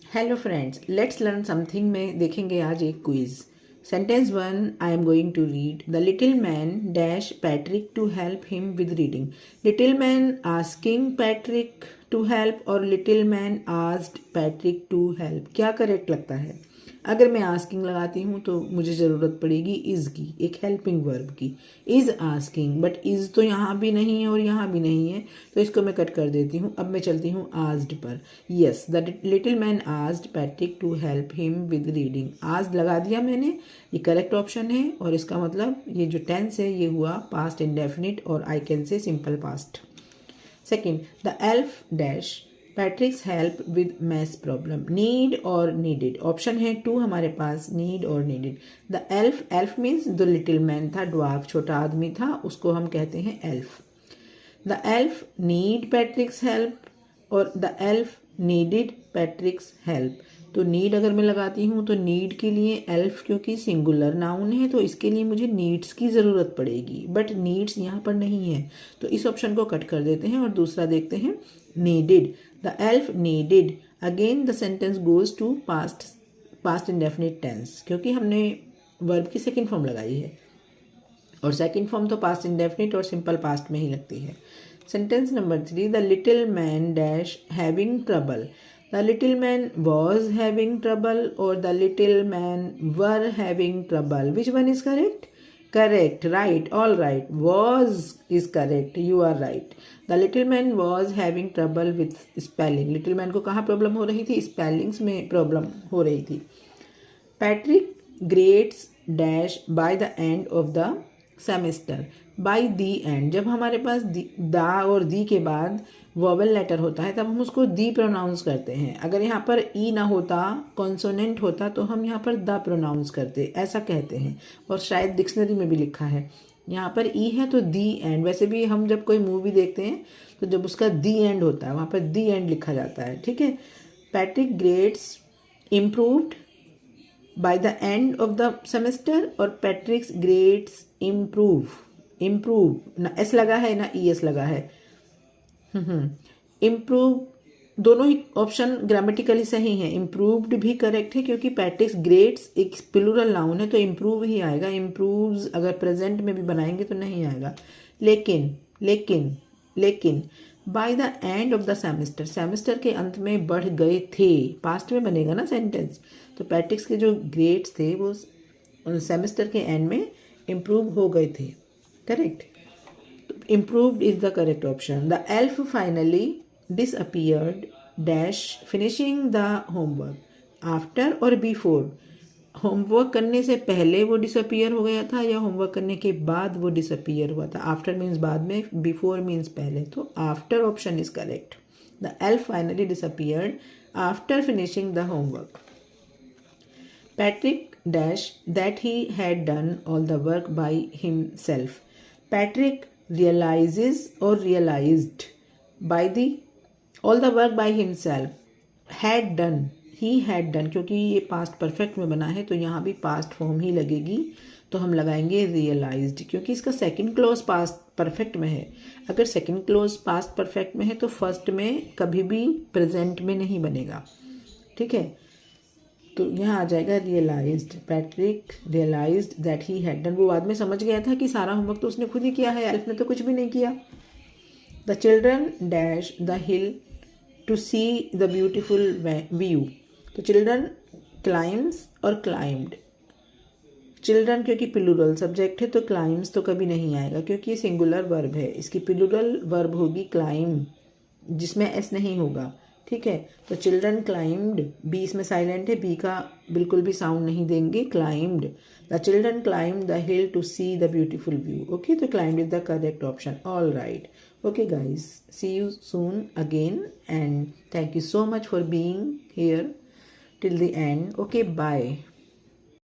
Hello friends, let's learn something में देखेंगे आज एक quiz. Sentence 1 I am going to read. The little man dash Patrick to help him with reading. Little man asking Patrick to help और little man asked Patrick to help, क्या correct लगता है? अगर मैं आस्किंग लगाती हूँ तो मुझे ज़रूरत पड़ेगी इज़ की, एक हेल्पिंग वर्ब की। इज़ आस्किंग, बट इज़ तो यहाँ भी नहीं है और यहाँ भी नहीं है, तो इसको मैं कट कर देती हूँ। अब मैं चलती हूँ आस्क्ड पर। Yes, the little man asked Patrick to help him with reading. Asked लगा दिया मैंने, ये करेक्ट ऑप्शन है और इसका मतलब ये जो टेंस है ये हुआ पास्ट इंडेफिनिट और I can say simple past. Second, the elf dash Patrick's help with maths problem. Need और नीडेड, ऑप्शन है 2 हमारे पास, नीड और needed. The elf, elf means the little man था, ड्वार्फ छोटा आदमी था, उसको हम कहते हैं elf. The elf need Patrick's help और the elf needed Patrick's help. तो नीड अगर मैं लगाती हूँ तो नीड के लिए एल्फ क्योंकि सिंगुलर नाउन है तो इसके लिए मुझे नीड्स की ज़रूरत पड़ेगी, बट नीड्स यहाँ पर नहीं है तो इस ऑप्शन को कट कर देते हैं और दूसरा देखते हैं needed. The elf needed, again the sentence goes to past indefinite tense क्योंकि हमने वर्ब की सेकेंड फॉर्म लगाई है और सेकेंड फॉर्म तो पास्ट इंडेफिनिट और सिंपल पास्ट में ही लगती है। Sentence number 3, the little man dash having trouble. The little man was having trouble और the little man were having trouble. Which one is correct? Correct, right, all right, was is correct, you are right. The little man was having trouble with spelling. Little man को कहाँ problem हो रही थी? Spellings में problem हो रही थी। Patrick grades dash by the end of the semester. By the and, जब हमारे पास दा और दी के बाद वोवेल लेटर होता है तब हम उसको दी प्रोनाउंस करते हैं। अगर यहाँ पर ई ना होता, कॉन्सोनेंट होता तो हम यहाँ पर द प्रोनाउंस करते, ऐसा कहते हैं और शायद डिक्शनरी में भी लिखा है। यहाँ पर ई है तो दी एंड। वैसे भी हम जब कोई मूवी देखते हैं तो जब उसका दी एंड होता है वहाँ पर दी एंड लिखा जाता है, ठीक है। Patrick grades improved by the end of the semester और पैट्रिक्स ग्रेड्स इम्प्रूव ना एस लगा है ना ई एस लगा है। इम्प्रूव, दोनों ही ऑप्शन ग्रामेटिकली सही हैं। इम्प्रूव्ड भी करेक्ट है क्योंकि पैट्रिक्स ग्रेड्स एक प्लूरल नाउन है तो इम्प्रूव ही आएगा। इम्प्रूव्स अगर प्रेजेंट में भी बनाएंगे तो नहीं आएगा। लेकिन लेकिन लेकिन by the end of the semester, semester के अंत में बढ़ गए थे, पास्ट में बनेगा ना सेंटेंस। तो पैट्रिक्स के जो ग्रेड्स थे वो सेमेस्टर के एंड में इम्प्रूव हो गए थे, correct. Improved is the correct option. The elf finally disappeared dash finishing the homework. After or before? Homework करने से पहले वो डिसअपियर हो गया था या होमवर्क करने के बाद वो डिसअपियर हुआ था? आफ्टर मीन्स बाद में, बिफोर मीन्स पहले, तो after option is correct. The elf finally disappeared after finishing the homework. Patrick dash that he had done all the work by himself. Patrick realizes or realized by the all the work by himself। had done, he had done, क्योंकि ये past perfect में बना है तो यहाँ भी past form ही लगेगी तो हम लगाएंगे realized क्योंकि इसका सेकंड क्लोज पास्ट परफेक्ट में है। अगर सेकंड क्लोज पास्ट परफेक्ट में है तो फर्स्ट में कभी भी प्रेजेंट में नहीं बनेगा, ठीक है। तो यहाँ आ जाएगा realised. Patrick realised that he had done, वो बाद में समझ गया था कि सारा होमवर्क तो उसने खुद ही किया है, एल्फ ने तो कुछ भी नहीं किया। The children dash the hill to see the beautiful view. तो चिल्ड्रन क्लाइम्स और क्लाइम्ड। चिल्ड्रन क्योंकि प्लूरल सब्जेक्ट है तो क्लाइम्स तो कभी नहीं आएगा क्योंकि ये सिंगुलर वर्ब है। इसकी प्लूरल वर्ब होगी क्लाइम जिसमें एस नहीं होगा, ठीक है। तो चिल्ड्रन क्लाइम्ड, बी इसमें साइलेंट है, बी का बिल्कुल भी साउंड नहीं देंगे, climbed. The children climbed the hill to see the beautiful view. Okay, तो climbed is the correct option, all right. Okay guys, see you soon again and thank you so much for being here till the end. Okay, bye.